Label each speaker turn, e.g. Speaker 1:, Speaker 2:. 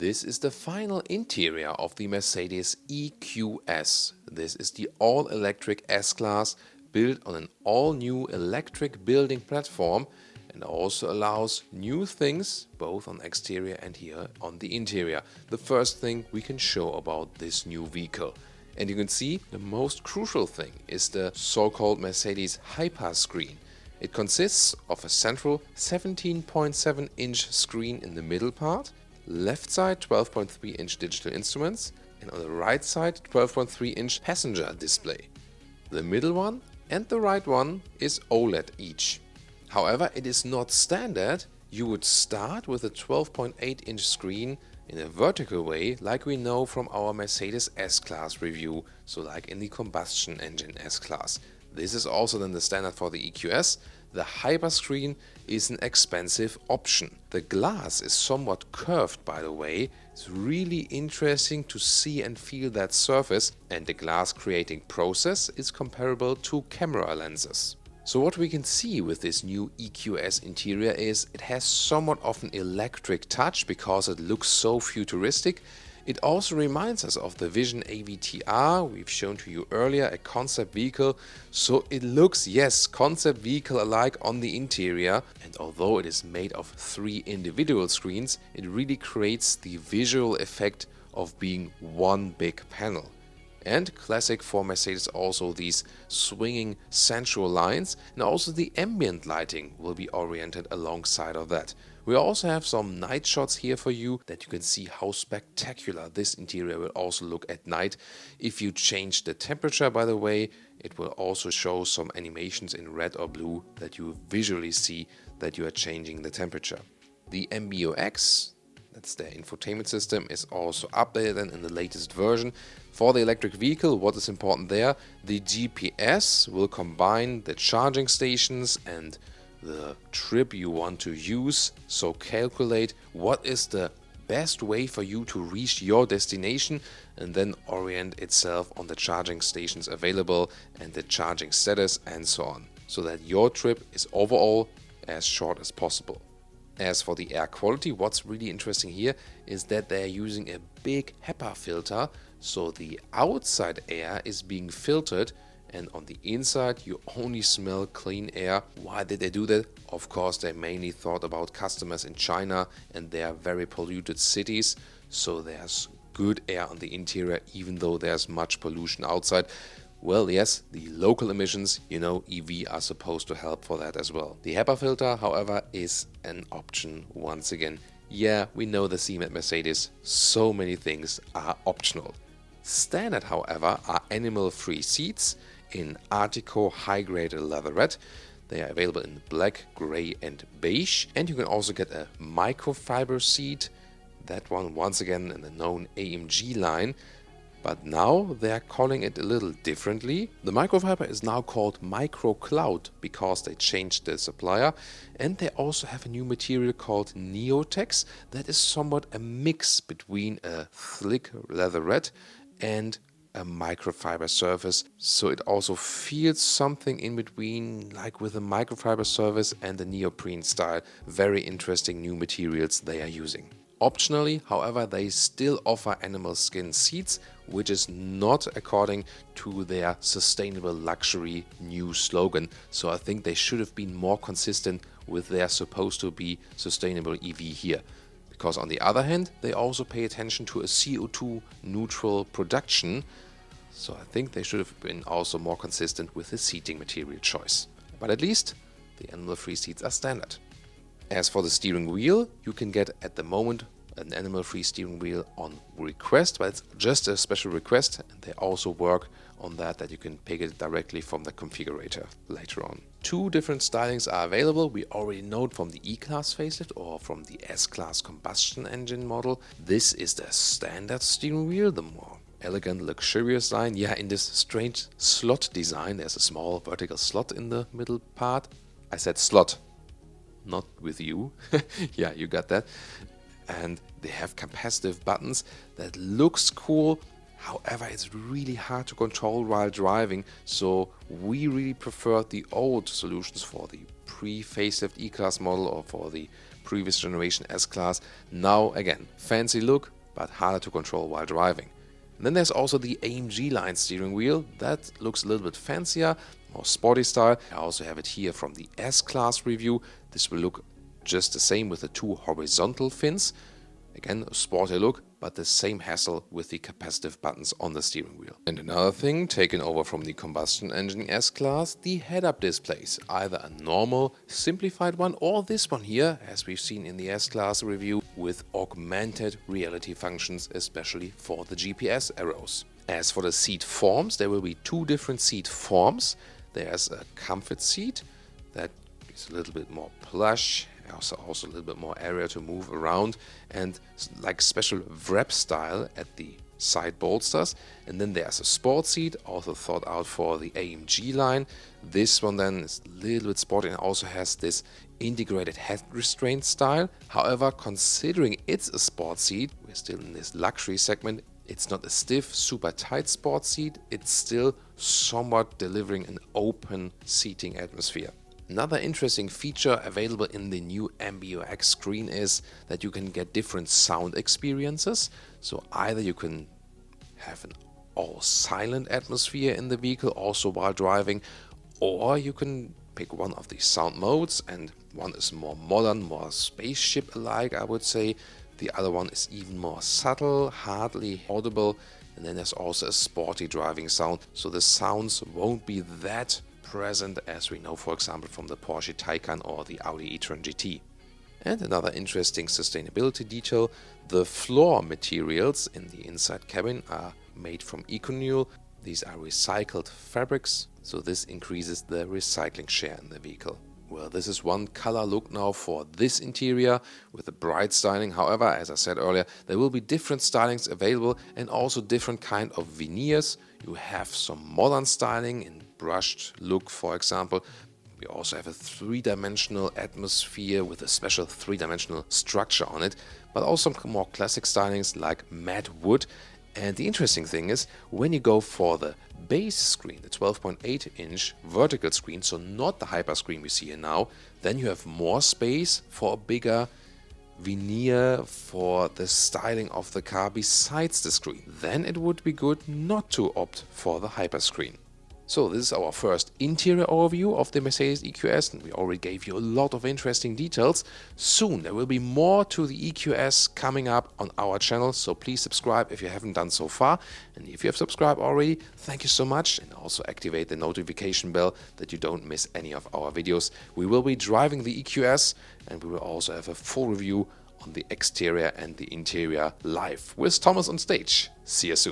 Speaker 1: This is the final interior of the Mercedes EQS. This is the all-electric S-Class built on an all-new electric building platform and also allows new things both on exterior and here on the interior. The first thing we can show about this new vehicle. And you can see the most crucial thing is the so-called Mercedes Hyper screen. It consists of a central 17.7-inch screen in the middle part, left side 12.3-inch digital instruments, and on the right side 12.3-inch passenger display. The middle one and the right one is OLED each. However, it is not standard. You would start with a 12.8-inch screen in a vertical way like we know from our Mercedes S-Class review, so like in the combustion engine S-Class. This is also then the standard for the EQS. The Hyper screen is an expensive option. The glass is somewhat curved, by the way. It's really interesting to see and feel that surface, and the glass creating process is comparable to camera lenses. So what we can see with this new EQS interior is it has somewhat of an electric touch because it looks so futuristic. It also reminds us of the Vision AVTR we've shown to you earlier, a concept vehicle. So it looks, yes, concept vehicle alike on the interior, and although it is made of 3 individual screens, it really creates the visual effect of being one big panel. And classic for Mercedes also these swinging central lines, and also the ambient lighting will be oriented alongside of that. We also have some night shots here for you that you can see how spectacular this interior will also look at night. If you change the temperature, by the way, it will also show some animations in red or blue that you visually see that you are changing the temperature. The MBUX, that's the infotainment system, is also updated in the latest version. For the electric vehicle, what is important there? The GPS will combine the charging stations and the trip you want to use, so calculate what is the best way for you to reach your destination and then orient itself on the charging stations available and the charging status and so on, so that your trip is overall as short as possible. As for the air quality, what's really interesting here is that they are using a big HEPA filter, so the outside air is being filtered and on the inside you only smell clean air. Why did they do that? Of course, they mainly thought about customers in China and their very polluted cities, so there's good air on the interior even though there's much pollution outside. Well, yes, the local emissions, EV are supposed to help for that as well. The HEPA filter, however, is an option once again. Yeah, we know the theme at Mercedes, so many things are optional. Standard, however, are animal-free seats in Artico high-grade leatherette. They are available in black, grey and beige. And you can also get a microfiber seat, that one once again in the known AMG line. But now they are calling it a little differently. The microfiber is now called MicroCloud because they changed the supplier, and they also have a new material called Neotex that is somewhat a mix between a slick leatherette and a microfiber surface, so it also feels something in between, like with a microfiber surface and the neoprene style. Very interesting new materials they are using. Optionally, however, they still offer animal skin seats, which is not according to their sustainable luxury new slogan. So I think they should have been more consistent with their supposed to be sustainable EV here. Because on the other hand, they also pay attention to a CO2 neutral production. So I think they should have been also more consistent with the seating material choice. But at least the animal-free seats are standard. As for the steering wheel, you can get at the moment an animal-free steering wheel on request, but it's just a special request, and they also work on that you can pick it directly from the configurator later on. 2 different stylings are available. We already know it from the E-Class facelift or from the S-Class combustion engine model. This is the standard steering wheel, the more elegant, luxurious line. Yeah, in this strange slot design, there's a small vertical slot in the middle part. I said slot, not with you. Yeah, you got that. And they have capacitive buttons that looks cool. However, it's really hard to control while driving, so we really prefer the old solutions for the pre-facelift E-Class model or for the previous generation S-Class. Now again, fancy look, but harder to control while driving. And then there's also the AMG line steering wheel. That looks a little bit fancier, more sporty style. I also have it here from the S-Class review. This will look just the same with the two horizontal fins. Again, a sporty look, but the same hassle with the capacitive buttons on the steering wheel. And another thing taken over from the combustion engine S-Class, the head-up displays. Either a normal, simplified one, or this one here, as we've seen in the S-Class review, with augmented reality functions, especially for the GPS arrows. As for the seat forms, there will be two different seat forms. There's a comfort seat that is a little bit more plush, also a little bit more area to move around, and like special wrap style at the side bolsters. And then there's a sport seat, also thought out for the AMG line. This one then is a little bit sporty and also has this integrated head restraint style. However, considering it's a sport seat, we're still in this luxury segment. It's not a stiff, super tight sport seat. It's still somewhat delivering an open seating atmosphere. Another interesting feature available in the new MBUX screen is that you can get different sound experiences. So either you can have an all silent atmosphere in the vehicle also while driving, or you can pick one of these sound modes, and one is more modern, more spaceship-alike, I would say. The other one is even more subtle, hardly audible, and then there's also a sporty driving sound. So the sounds won't be that present as we know, for example, from the Porsche Taycan or the Audi e-tron GT. And another interesting sustainability detail, the floor materials in the inside cabin are made from EcoNew. These are recycled fabrics, so this increases the recycling share in the vehicle. Well, this is one color look now for this interior with the bright styling. However, as I said earlier, there will be different stylings available and also different kind of veneers. You have some modern styling in brushed look, for example. We also have a three-dimensional atmosphere with a special three-dimensional structure on it, but also some more classic stylings like matte wood. And the interesting thing is, when you go for the base screen, the 12.8-inch vertical screen, so not the hyper screen we see here now, then you have more space for a bigger veneer for the styling of the car besides the screen. Then it would be good not to opt for the hyper screen. So this is our first interior overview of the Mercedes EQS, and we already gave you a lot of interesting details. Soon there will be more to the EQS coming up on our channel, so please subscribe if you haven't done so far. And if you have subscribed already, thank you so much, and also activate the notification bell that you don't miss any of our videos. We will be driving the EQS, and we will also have a full review on the exterior and the interior live with Thomas on stage. See you soon.